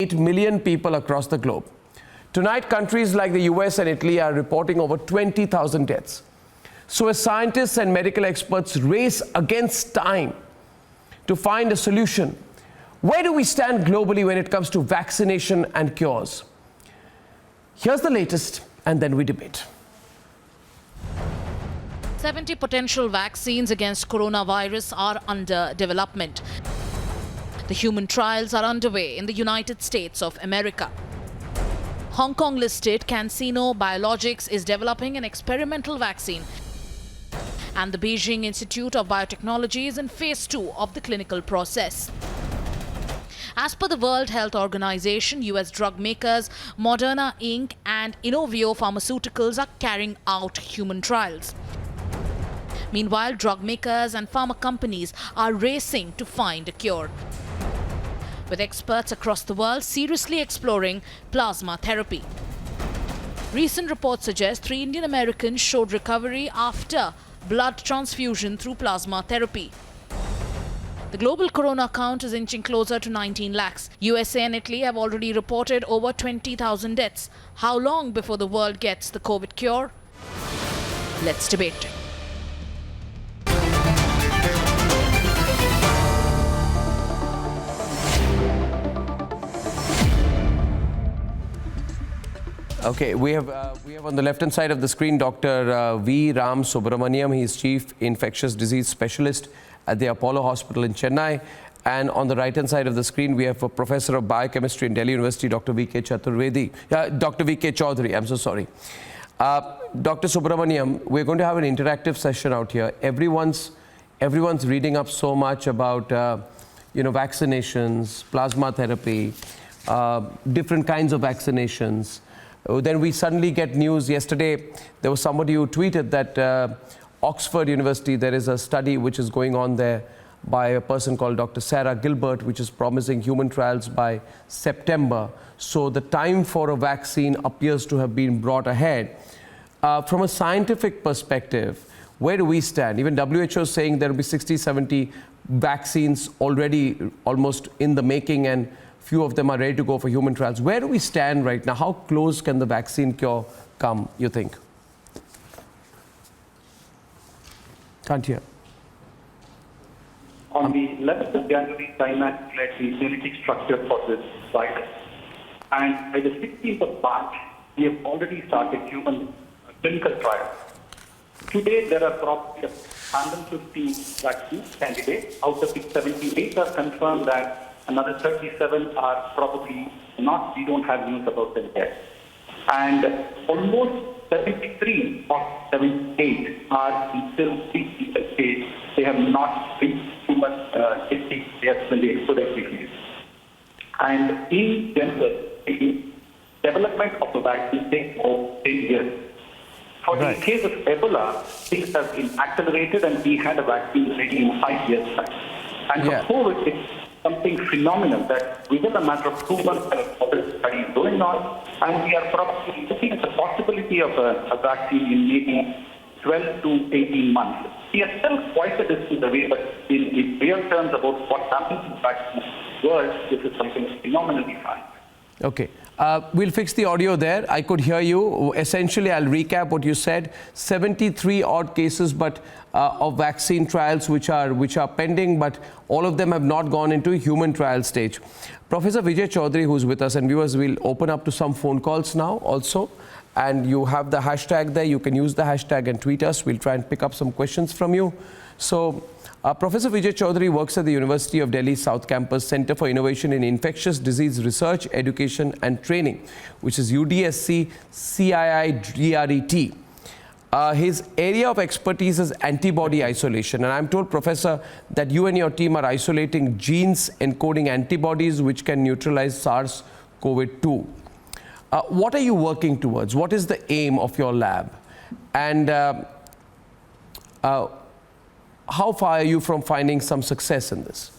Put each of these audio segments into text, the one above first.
8 million people across the globe. Tonight, countries like the US and Italy are reporting over 20,000 deaths. So as scientists and medical experts race against time to find a solution, where do we stand globally when it comes to vaccination and cures? Here's the latest, and then we debate. 70 potential vaccines against coronavirus are under development. The human trials are underway in the United States of America. Hong Kong-listed CanSino Biologics is developing an experimental vaccine, and the Beijing Institute of Biotechnology is in phase 2 of the clinical process. As per the World Health Organization, US drug makers Moderna Inc. and Inovio Pharmaceuticals are carrying out human trials. Meanwhile, drug makers and pharma companies are racing to find a cure, with experts across the world seriously exploring plasma therapy. Recent reports suggest 3 Indian Americans showed recovery after blood transfusion through plasma therapy. The global corona count is inching closer to 19 lakhs. USA and Italy have already reported over 20,000 deaths. How long before the world gets the COVID cure? Let's debate. Okay, we have on the left-hand side of the screen Dr. V. Ram Subramaniam. He is Chief Infectious Disease Specialist at the Apollo Hospital in Chennai. And on the right-hand side of the screen, we have a Professor of Biochemistry in Delhi University, Dr. V.K. Dr. V.K. Chaudhary, I'm so sorry. Dr. Subramaniam, we're going to have an interactive session out here. Everyone's reading up so much about, vaccinations, plasma therapy, different kinds of vaccinations. Then we suddenly get news. Yesterday, there was somebody who tweeted that Oxford University, there is a study which is going on there by a person called Dr. Sarah Gilbert, which is promising human trials by September. So the time for a vaccine appears to have been brought ahead. From a scientific perspective, where do we stand? Even WHO is saying there will be 60, 70 vaccines already almost in the making, and few of them are ready to go for human trials. Where do we stand right now? How close can the vaccine cure come, you think? Can't hear. On the 11th of January, China declared the genetic structure for this virus. And by the 16th of March, we have already started human clinical trials. Today, there are probably 150 vaccine candidates. Out of which 78 are confirmed that another 37 are probably not. We don't have news about them yet. And almost 73 of 78 are in still preclinical stage. They have not reached human testing yet when they should have been. And in general, the development of the vaccine takes about 10 years. For the case of Ebola, things have been accelerated, and we had a vaccine ready in 5 years' time. And for COVID, it's something phenomenal that within a matter of 2 months, there are studies going on, and we are probably looking at the possibility of a vaccine in maybe 12 to 18 months. We are still quite a distance away, but in real terms about what happens in the vaccine world, this is something phenomenally fine. Okay. We'll fix the audio there. I could hear you. Essentially, I'll recap what you said. 73 odd cases of vaccine trials which are pending, but all of them have not gone into human trial stage. Professor Vijay Chaudhary, who's with us, and viewers will open up to some phone calls now also. And you have the hashtag there. You can use the hashtag and tweet us. We'll try and pick up some questions from you. So, Professor Vijay Chaudhary works at the University of Delhi South Campus Center for Innovation in Infectious Disease Research, Education and Training, which is UDSC CIIDRET. His area of expertise is antibody isolation. And I'm told, Professor, that you and your team are isolating genes encoding antibodies which can neutralize SARS-CoV-2. What are you working towards? What is the aim of your lab? And how far are you from finding some success in this?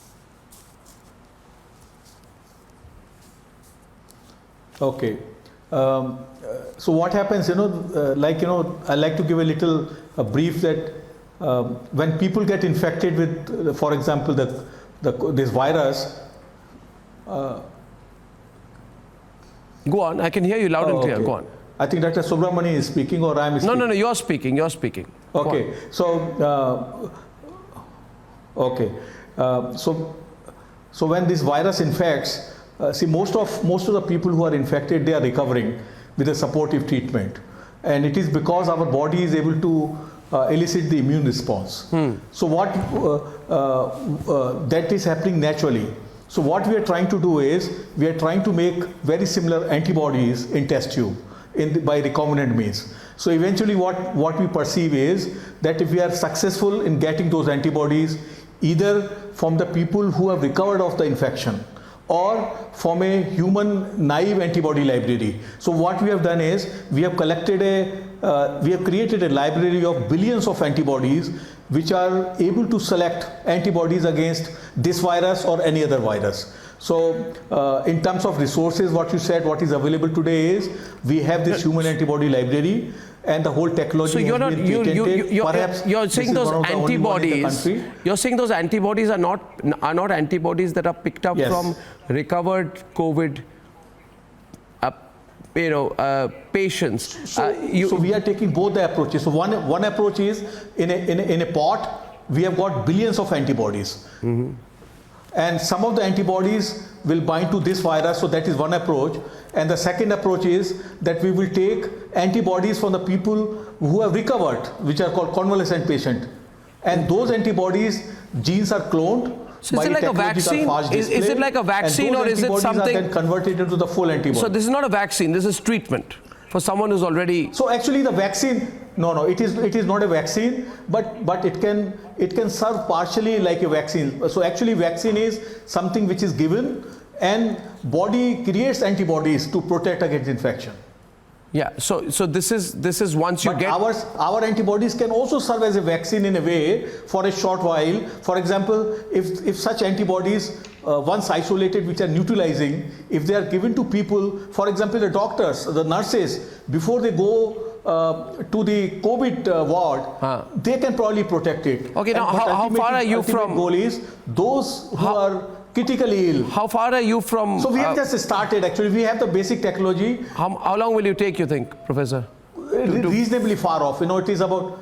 Okay. So what happens, I like to give a little brief that when people get infected with, for example, this virus, Go on. I can hear you loud and clear. Okay. Go on. I think Dr. Subramani is speaking, or I am speaking. No. You're speaking. You're speaking. Okay. So, so when this virus infects, see, most of the people who are infected, they are recovering with a supportive treatment, and it is because our body is able to elicit the immune response. So what that is happening naturally. So what we are trying to do is we are trying to make very similar antibodies in test tube by recombinant means. So eventually what we perceive is that if we are successful in getting those antibodies either from the people who have recovered of the infection or from a human naive antibody library. So what we have done is we have created a library of billions of antibodies which are able to select antibodies against this virus or any other virus. So in terms of resources, what you said, what is available today is we have this human antibody library, and the whole technology. So you're not you're saying those antibodies. You're saying those antibodies are not antibodies that are picked up from recovered COVID patients. So we are taking both the approaches. So one approach is in a pot we have got billions of antibodies, and some of the antibodies will bind to this virus. So that is one approach. And the second approach is that we will take antibodies from the people who have recovered, which are called convalescent patient, and those antibodies genes are cloned. So is it like a vaccine? Is it like a vaccine, or is it something are then converted into the full antibody? So this is not a vaccine. This is treatment for someone who's already. So actually, the vaccine, no, it is not a vaccine, but it can serve partially like a vaccine. So actually, vaccine is something which is given, and body creates antibodies to protect against infection. Yeah, so this is once you but get our antibodies can also serve as a vaccine in a way for a short while. For example, if such antibodies once isolated, which are neutralizing, if they are given to people, for example the doctors, the nurses, before they go to the COVID ward, they can probably protect it. Okay, now how far are you from? Goal is those who are critically ill. How far are you from? So we have just started. Actually, we have the basic technology. How long will you take, you think, Professor? Reasonably far off. It is about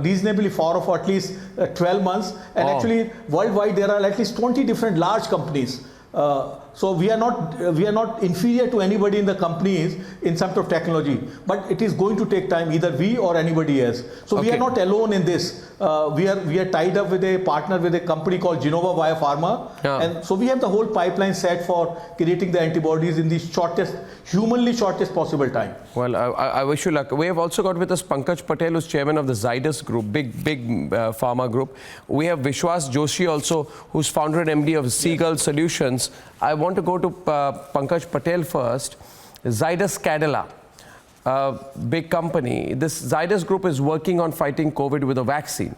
reasonably far off, at least 12 months. And actually, worldwide there are at least 20 different large companies. So we are not inferior to anybody in the companies in terms of technology, but it is going to take time, either we or anybody else. So we are not alone in this. We are tied up with a partner with a company called Genova Biopharma, and so we have the whole pipeline set for creating the antibodies in the humanly shortest possible time. Well, I wish you luck. We have also got with us Pankaj Patel, who's chairman of the Zydus Group, big pharma group. We have Vishwas Joshi also, who's founder and MD of Seagull Solutions. I want to go to Pankaj Patel first. Zydus Cadila, big company. This Zydus Group is working on fighting COVID with a vaccine.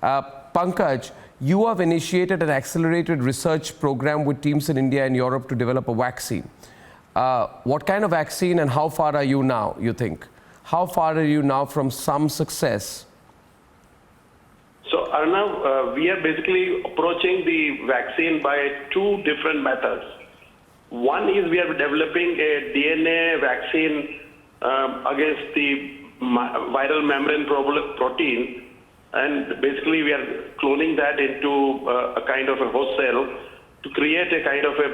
Pankaj, you have initiated an accelerated research program with teams in India and Europe to develop a vaccine. What kind of vaccine and how far are you now, you think? How far are you now from some success? So Arnab, we are basically approaching the vaccine by two different methods. One is we are developing a DNA vaccine against the viral membrane protein, and basically we are cloning that into a kind of a host cell to create a kind of a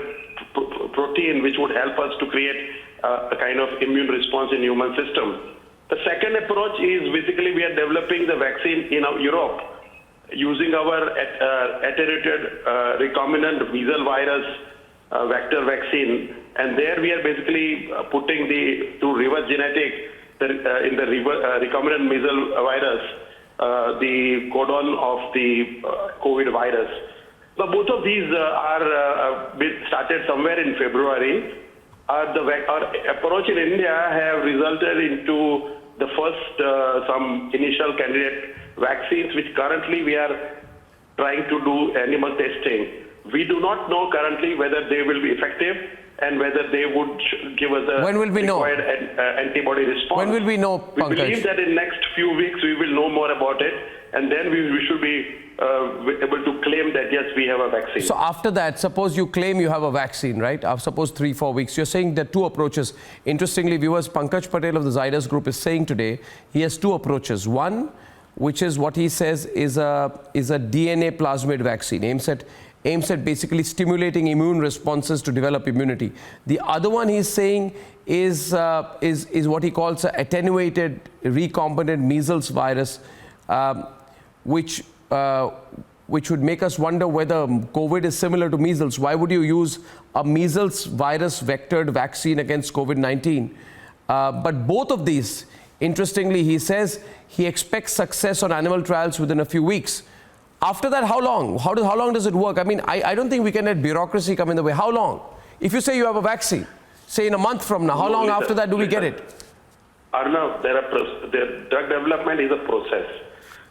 protein which would help us to create a kind of immune response in human system. The second approach is basically we are developing the vaccine in Europe using our attenuated recombinant measles virus vector vaccine, and there we are basically putting through reverse genetic in the recombinant measles virus the codon of the COVID virus. Now both of these are started somewhere in February. Our approach in India have resulted into the first some initial candidate vaccines, which currently we are trying to do animal testing. We do not know currently whether they will be effective, and whether they would give us a When will we know? required antibody response. When will we know, We Pankaj? believe that in next few weeks we will know more about it, and then we should be able to claim that yes, we have a vaccine. So after that, suppose you claim you have a vaccine, right? Suppose 3-4 weeks. You're saying there are two approaches. Interestingly, viewers, Pankaj Patel of the Zydus Group is saying today he has two approaches. One, which is what he says is a DNA plasmid vaccine, aims at basically stimulating immune responses to develop immunity. The other one he's saying is what he calls an attenuated recombinant measles virus, which would make us wonder whether COVID is similar to measles. Why would you use a measles virus vectored vaccine against COVID-19? But both of these, interestingly, he says he expects success on animal trials within a few weeks. After that, how long? How long does it work? I mean, I don't think we can let bureaucracy come in the way. How long? If you say you have a vaccine, say in a month from now, how long after that do we get it? Arnab, the drug development is a process.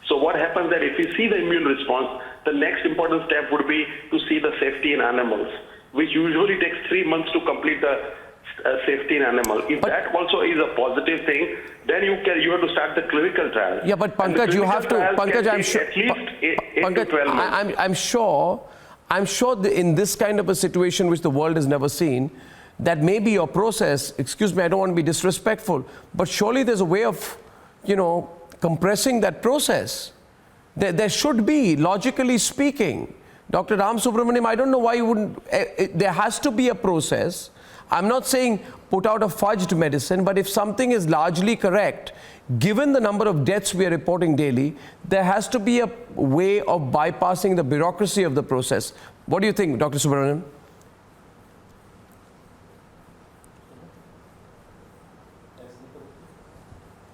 So what happens that if you see the immune response, the next important step would be to see the safety in animals, which usually takes 3 months to complete the safety in animal. If that also is a positive thing, then you have to start the clinical trial. Yeah, but Pankaj, you have to. Pankaj, I'm sure. At least 8 to 12 months. I'm sure that in this kind of a situation which the world has never seen, that may be your process. Excuse me, I don't want to be disrespectful, but surely there's a way of, compressing that process. There should be, logically speaking. Dr. Ram Subramaniam, I don't know why you wouldn't. There has to be a process. I'm not saying put out a fudged medicine, but if something is largely correct, given the number of deaths we are reporting daily, there has to be a way of bypassing the bureaucracy of the process. What do you think, Dr. Subramaniam?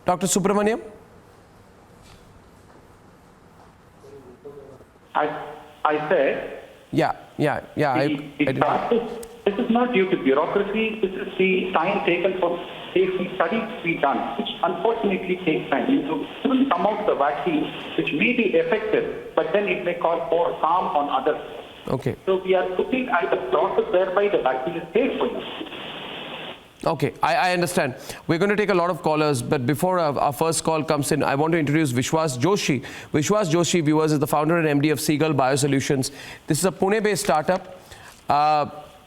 Dr. Subramaniam? I said, this is not due to bureaucracy, this is the time taken for safety studies to be done, which unfortunately takes time. So even some of the vaccines, which may be effective, but then it may cause more harm on others. Okay. So we are looking at the process whereby the vaccine is safe for you. Okay, I understand. We're going to take a lot of callers, but before our first call comes in, I want to introduce Vishwas Joshi. Vishwas Joshi, viewers, is the founder and MD of Seagull Biosolutions. This is a Pune-based startup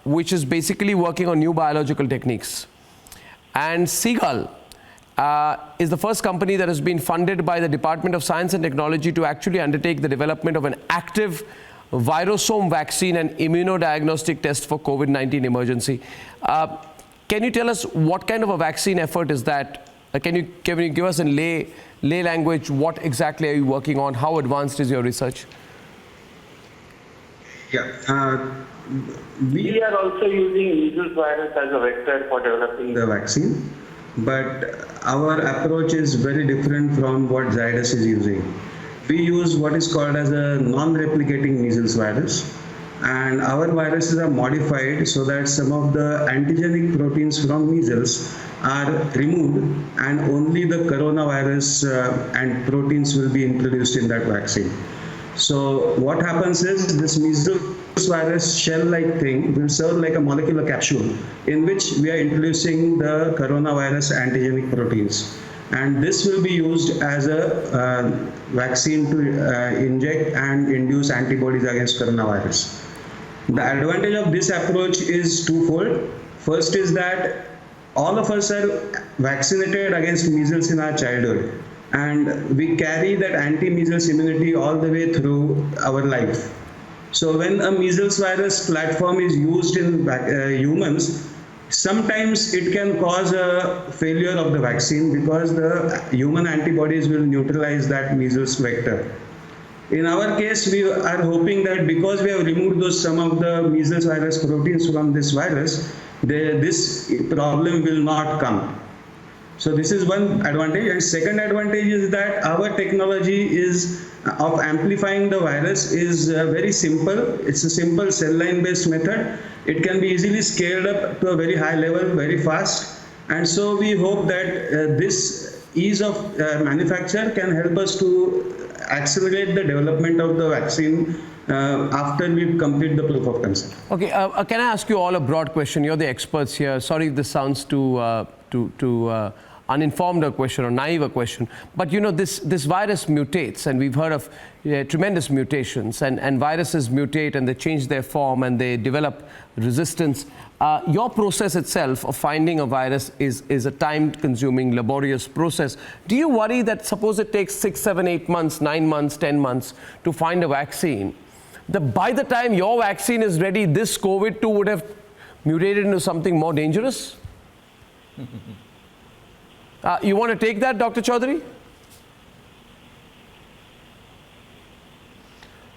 which is basically working on new biological techniques. And Seagull is the first company that has been funded by the Department of Science and Technology to actually undertake the development of an active virosome vaccine and immunodiagnostic test for COVID-19 emergency. Can you tell us what kind of a vaccine effort is that? Can you give us in lay language what exactly are you working on? How advanced is your research? Yeah, We are also using measles virus as a vector for developing the vaccine, but our approach is very different from what Zydus is using. We use what is called as a non-replicating measles virus, and our viruses are modified so that some of the antigenic proteins from measles are removed and only the coronavirus and proteins will be introduced in that vaccine. So what happens is this measles virus shell-like thing will serve like a molecular capsule in which we are introducing the coronavirus antigenic proteins. And this will be used as a vaccine to inject and induce antibodies against coronavirus. The advantage of this approach is twofold. First is that all of us are vaccinated against measles in our childhood, and we carry that anti-measles immunity all the way through our life. So when a measles virus platform is used in humans, sometimes it can cause a failure of the vaccine because the human antibodies will neutralize that measles vector. In our case, we are hoping that because we have removed some of the measles virus proteins from this virus, this problem will not come. So this is one advantage. And second advantage is that our technology is of amplifying the virus is very simple. It's a simple cell line based method. It can be easily scaled up to a very high level very fast. And so we hope that this ease of manufacture can help us to accelerate the development of the vaccine after we complete the proof of concept. Okay, can I ask you all a broad question? You're the experts here. Sorry if this sounds too uninformed a question or naive a question, but you know this virus mutates, and we've heard of tremendous mutations, and viruses mutate and they change their form and they develop resistance. Your process itself of finding a virus is a time-consuming, laborious process. Do you worry that suppose it takes 6, 7, 8 months, 9 months, 10 months to find a vaccine, that by the time your vaccine is ready, this COVID-2 would have mutated into something more dangerous? You want to take that, Dr. Chaudhary?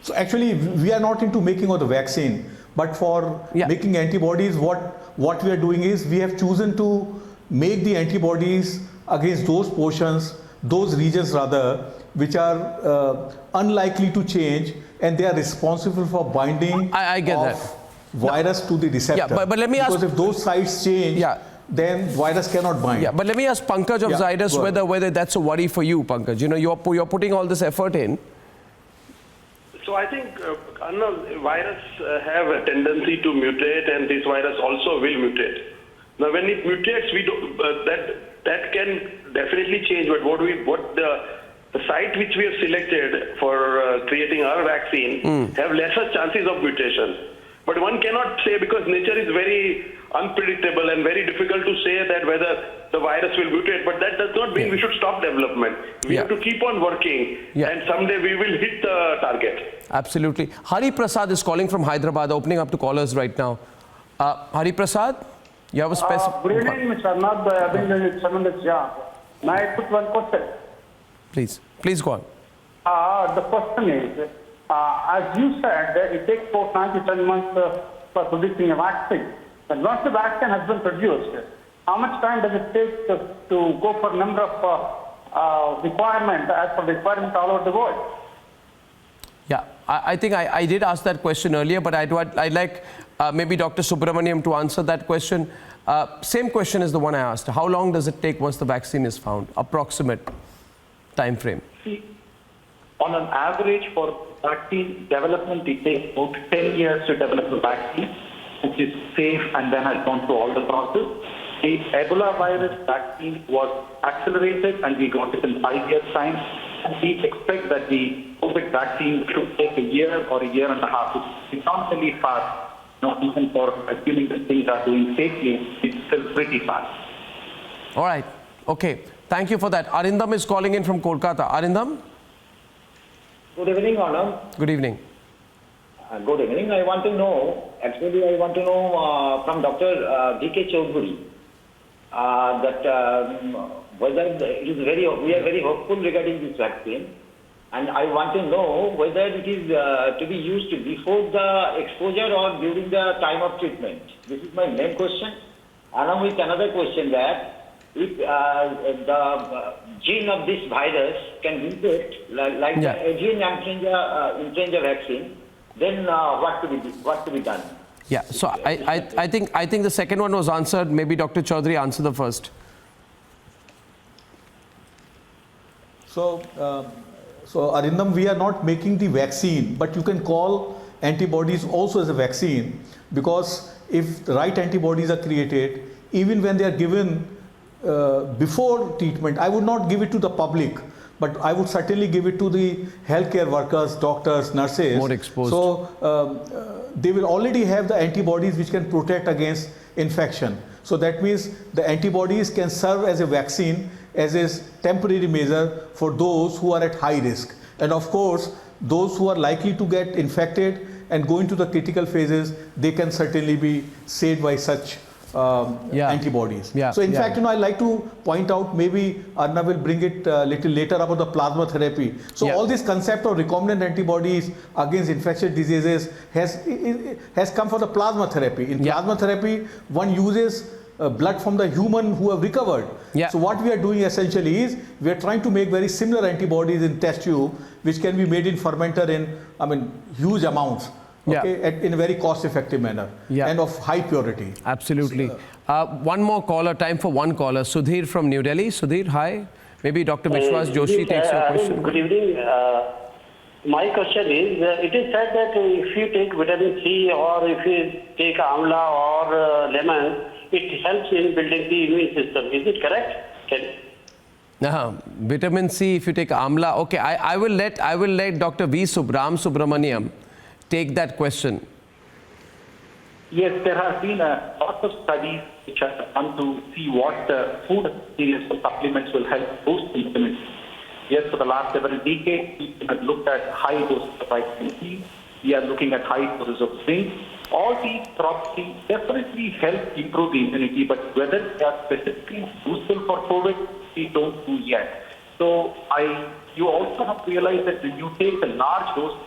So actually, we are not into making of the vaccine, but for making antibodies, what we are doing is we have chosen to make the antibodies against those portions, those regions rather, which are unlikely to change, and they are responsible for binding I get that. virus to the receptor. Yeah, but let me ask, because if those sites change, then virus cannot bind. Yeah, but let me ask Pankaj of Zydus whether that's a worry for you, Pankaj. You know, you're putting all this effort in. So I think Arnab, virus have a tendency to mutate, and this virus also will mutate. Now, when it mutates, we do, that can definitely change. But what the site which we have selected for creating our vaccine have lesser chances of mutation. But one cannot say, because nature is very unpredictable and very difficult to say that whether the virus will mutate, but that does not mean we should stop development. We have to keep on working, and someday we will hit the target. Absolutely. Hari Prasad is calling from Hyderabad, opening up to callers right now. Hari Prasad, you have a specific... Good evening, Mr. Arnab. May I put one question? Please go on. The question is, as you said, it takes 9 to 10 months for producing a vaccine. And once the vaccine has been produced, how much time does it take to go for number of requirements as per the requirement all over the world? Yeah, I think I did ask that question earlier, but I'd like maybe Dr. Subramaniam to answer that question. Same question as the one I asked. How long does it take once the vaccine is found? Approximate time frame. See, on an average for vaccine development, it takes about 10 years to develop a vaccine, which is safe and then has gone through all the process. The Ebola virus vaccine was accelerated and we got it in 5 years' time. And we expect that the COVID vaccine should take a year or a year and a half. It's not really fast. Not even for assuming that things are doing safely, it's still pretty fast. All right. Okay. Thank you for that. Arindam is calling in from Kolkata. Arindam? Good evening, Arnab. Good evening. Good evening. I want to know from Dr. D.K. Chaudhary that whether it is we are very hopeful regarding this vaccine, and I want to know whether it is to be used before the exposure or during the time of treatment. This is my main question. Along with another question that if the gene of this virus can mutate like the avian influenza vaccine, then what to be done? Yeah, so I think the second one was answered. Maybe Dr. Chaudhary answer the first. So Arindam, we are not making the vaccine, but you can call antibodies also as a vaccine, because if the right antibodies are created, even when they are given before treatment, I would not give it to the public, but I would certainly give it to the healthcare workers, doctors, nurses. More exposed. So they will already have the antibodies which can protect against infection. So that means the antibodies can serve as a vaccine, as a temporary measure for those who are at high risk. And of course, those who are likely to get infected and go into the critical phases, they can certainly be saved by such antibodies. So in fact, I'd like to point out, maybe Arnab will bring it a little later, about the plasma therapy. So all this concept of recombinant antibodies against infectious diseases has come for the plasma therapy. In plasma therapy, one uses blood from the human who have recovered. So what we are doing essentially is we are trying to make very similar antibodies in test tube, which can be made in fermenter in huge amounts. In a very cost-effective manner and of high purity. Absolutely. One more caller, time for one caller. Sudhir from New Delhi. Sudhir, hi. Maybe Dr. Vishwas Joshi takes your question. Good evening. My question is, it is said that if you take vitamin C or if you take amla or lemon, it helps in building the immune system. Is it correct? Vitamin C, if you take amla. Okay, I will let Dr. Ram Subramaniam take that question. Yes, there have been a lot of studies which have come to see what the food series of supplements will help boost vitamin C. Yes, for the last several decades, we have looked at high doses of vitamin C. We are looking at high doses of zinc. All these probably definitely help improve the immunity, but whether they are specifically useful for COVID, we don't know yet. So you also have to realize that when you take a large dose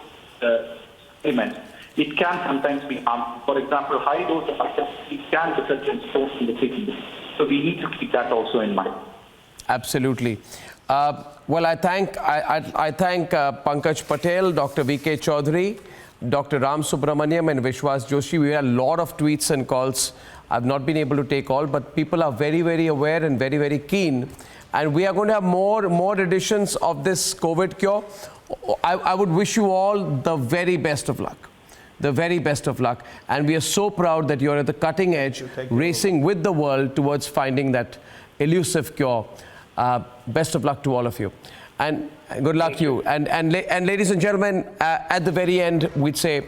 of supplements, it can sometimes be harmful. For example, high dose of vitamin C can result in stones in the kidney. So we need to keep that also in mind. Absolutely. Well, I thank Pankaj Patel, Dr. V.K. Chaudhary, Dr. Ram Subramaniam and Vishwas Joshi. We had a lot of tweets and calls. I've not been able to take all, but people are very, very aware and very, very keen. And we are going to have more editions of this COVID cure. I would wish you all the very best of luck. The very best of luck. And we are so proud that you're at the cutting edge, racing with the world towards finding that elusive cure. Best of luck to all of you. And good luck to you. And ladies and gentlemen, at the very end, we'd say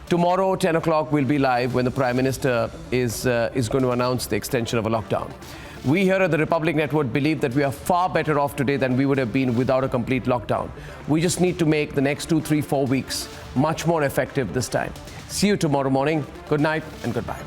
tomorrow, 10 o'clock, we'll be live when the Prime Minister is going to announce the extension of a lockdown. We here at the Republic Network believe that we are far better off today than we would have been without a complete lockdown. We just need to make the next 2, 3, 4 weeks much more effective this time. See you tomorrow morning. Good night and goodbye.